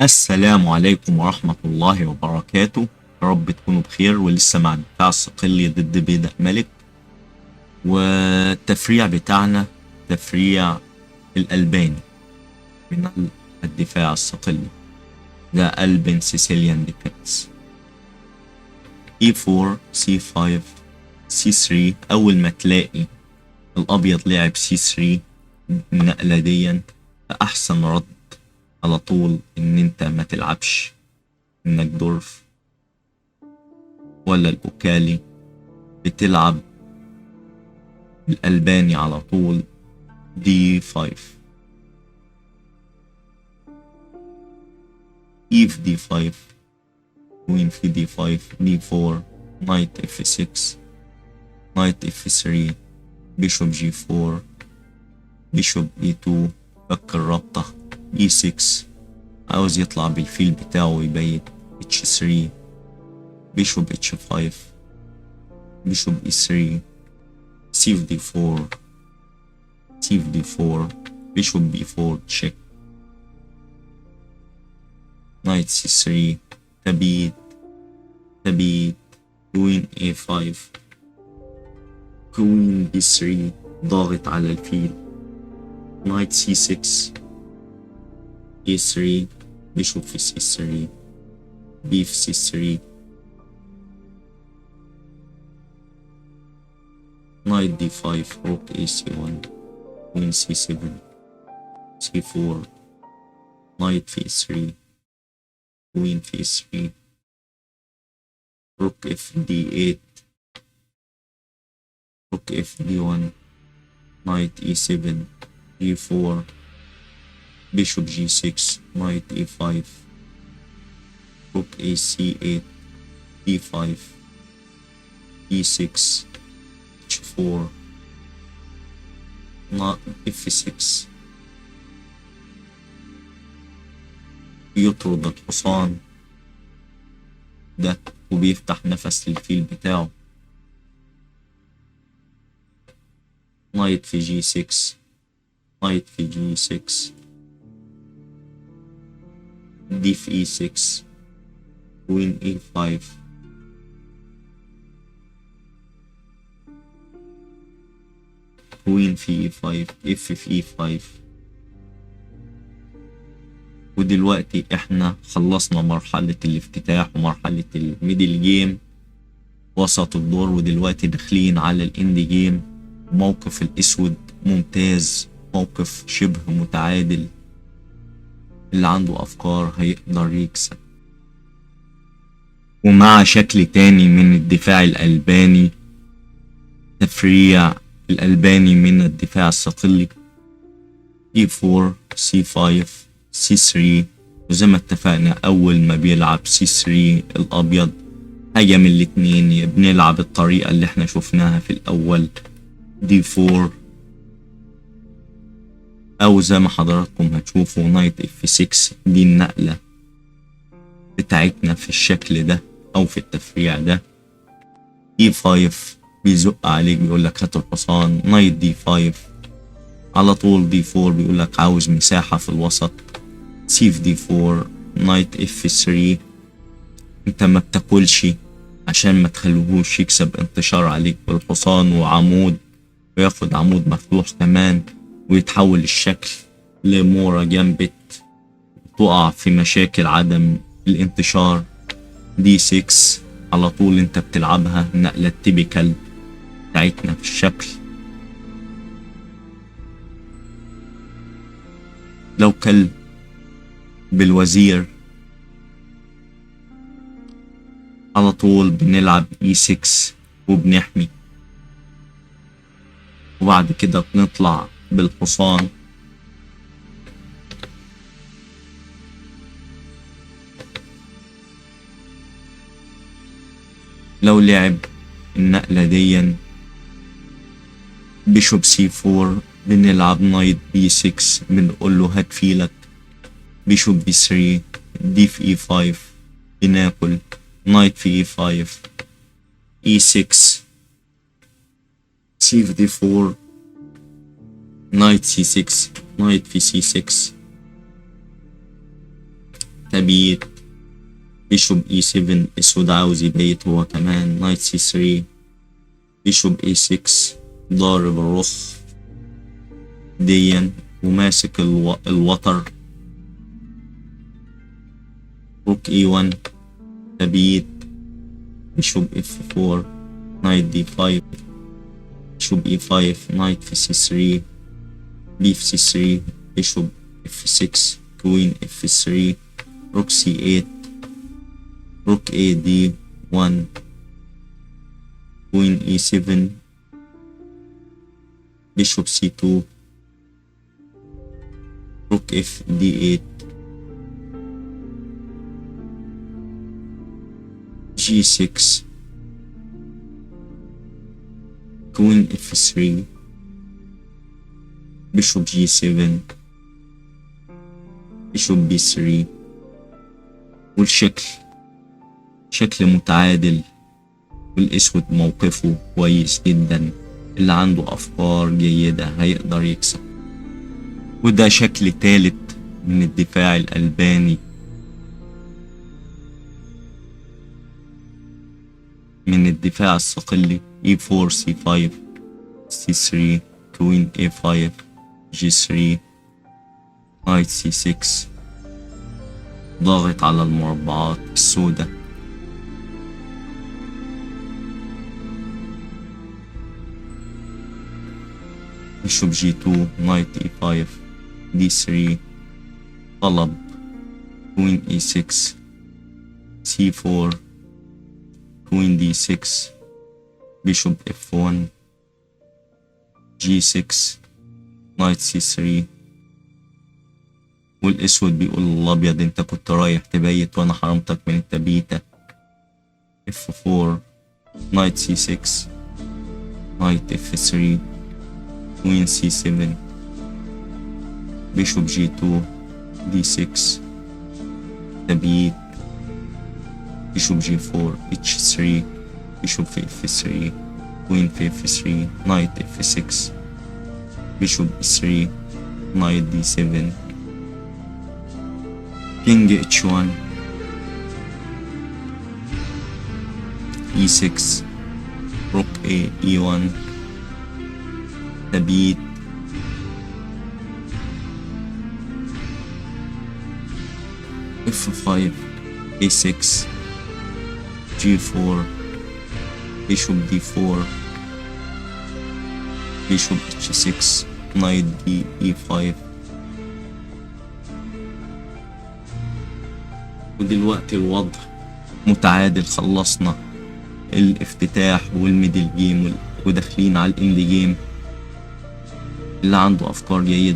السلام عليكم ورحمة الله وبركاته. يا رب تكونوا بخير ولسه مع الدفاع الصقلي ضد بيدق ملك. والتفريع بتاعنا تفريع الألباني من الدفاع الصقلي، ده ألبن سيسيليان ديفنس. E4 C5 C3. أول ما تلاقي الأبيض لعب C3 النقلة دي، أحسن رد على طول إن أنت ما تلعبش إنك دورف ولا الأوكالي، بتلعب الألباني على طول D5. E في D5، Queen في D5 D4 Knight F6 Knight F3 Bishop G4 Bishop E2. فك الرابطة E6، عاوز يطلع بالفيل بتاعه ويبيت H3 Bishop H5 Bishop E3 C في D4 C في D4 Bishop B4 check Knight C3 تبيت Queen A5 Queen B3 ضاغط على الفيل Knight C6 E3 Bishop في C3 B في C3 Knight D5 Rook AC1 Queen C7 C4 Knight في E3 Queen في E3 Rook F D8 Rook F D1 Knight E7 E4 Bishop G6 Knight E5 Rook AC8 D5 E6 H4 F6. يطرد الحصان ده وبيفتح نفس للفيل بتاعه. نايت في G6 نايت في G6 دي في E6 Queen E5 Queen في E5 F في E5. ودلوقتي احنا خلصنا مرحلة الافتتاح ومرحلة الميدل جيم وسط الدور، ودلوقتي داخلين على الاند جيم. موقف الاسود ممتاز، موقف شبه متعادل، اللي عنده افكار هيقدر يكسب. ومع شكل تاني من الدفاع الألباني، تفريع الألباني من الدفاع الصقلي E4 C5 C3. وزي ما اتفقنا أول ما بيلعب C3 الأبيض حاجة من الاتنين، بنلعب الطريقة اللي احنا شفناها في الأول D4، أو زي ما حضراتكم هتشوفوا نايت F6. دي النقلة بتاعتنا في الشكل ده أو في التفريع ده. E5 بيزق عليك بيقولك هات الحصان. نايت D5 على طول. D4 بيقولك عاوز مساحة في الوسط. C في D4 نايت F3. انت ما بتاكلش عشان ما تخلوهوش يكسب انتشار عليك بالحصان وعمود، وياخد عمود مفتوح كمان ويتحول الشكل لمورا جنبت، تقع في مشاكل عدم الانتشار. D6 على طول انت بتلعبها النقلة التيبيكال بتاعتنا في الشكل. لو كل بالوزير على طول بنلعب E6 وبنحمي، وبعد كده بنطلع بالحصان. لو لعب النقلة دي بيشوب C4 بنلعب نايت B6، بنقول له هات فيلك. بيشوب B3 دي في E5 بناكل. نايت في E5 E6 C في D4 نايت C6 نايت في C6 تبيت. بيشوب E7 اسود عاوز يبيت هو كمان. نايت C3. بيشوب A6 ضارب الرخ ديا وماسك الوتر. روك E1 تبيت. بيشوب F4 نايت D5. بيشوب E5 نايت في C3. بي في C3. بيشوب F6 كوين F3. روك C8. روك A D1 كوين E7. بيشوب C2. روك F D8 G6 كوين F3. بيشوب G7. بيشوب B3. والشكل شكل متعادل، والأسود موقفه كويس جدا. اللي عنده أفكار جيدة هيقدر يكسب. وده شكل تالت من الدفاع الألباني، من الدفاع الصقلي. E4 C5 C3 كوين A5 G3 نايت C6 ضاغط على المربعات السوداء. بيشوب G2 نايت E5 D3 طلب كوين E6 C4 كوين D6 بيشوب F1 G6 نايت C3. والأسود بيقول للأبيض انت كنت رايح تبيت وانا حرمتك من التبيتة. F4 نايت C6 نايت F3 كوين C7 بيشوب G2 D6 تبييت. بيشوب G4 H3 بيشوب في F3 كوين في F3 نايت F6 بيشوب E3 نايت D7 كينج H1 E6 روك A E1 تبييت. F5 A6 G4 بيشوب D4 بيشوب H6 نايت D E5. ودلوقتي الوضع متعادل. خلصنا الافتتاح والميدل جيم وداخلين على الاند جيم. اللي عنده افكار جيدة